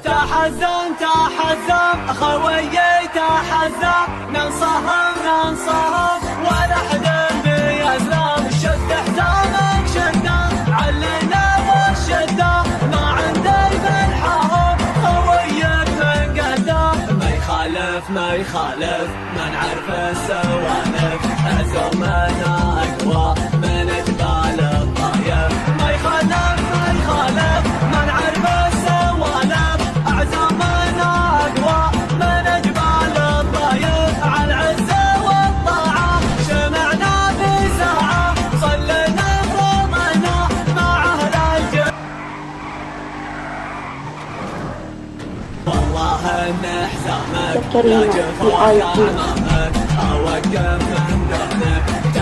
تحزم تحزم خويي تحزم، ننصهم ننصهم ولا حد بيزلم. شد حزامك شده علنا والشده، ما عندي بالحرب خويك من قدام. ما يخالف ما يخالف ما نعرف السوالف، عزومنا اقوى من جبال الطايف. ما يخالف ما يخالف ما نعرف السوالف، عزومنا اقوى من جبال الطايف. على العزة والطاعة جمعنا في ساعة، صلينا فرضنا مع اهل الجنة. والله ان حزامك لا جفاك امامك، اوقف من ذهنك.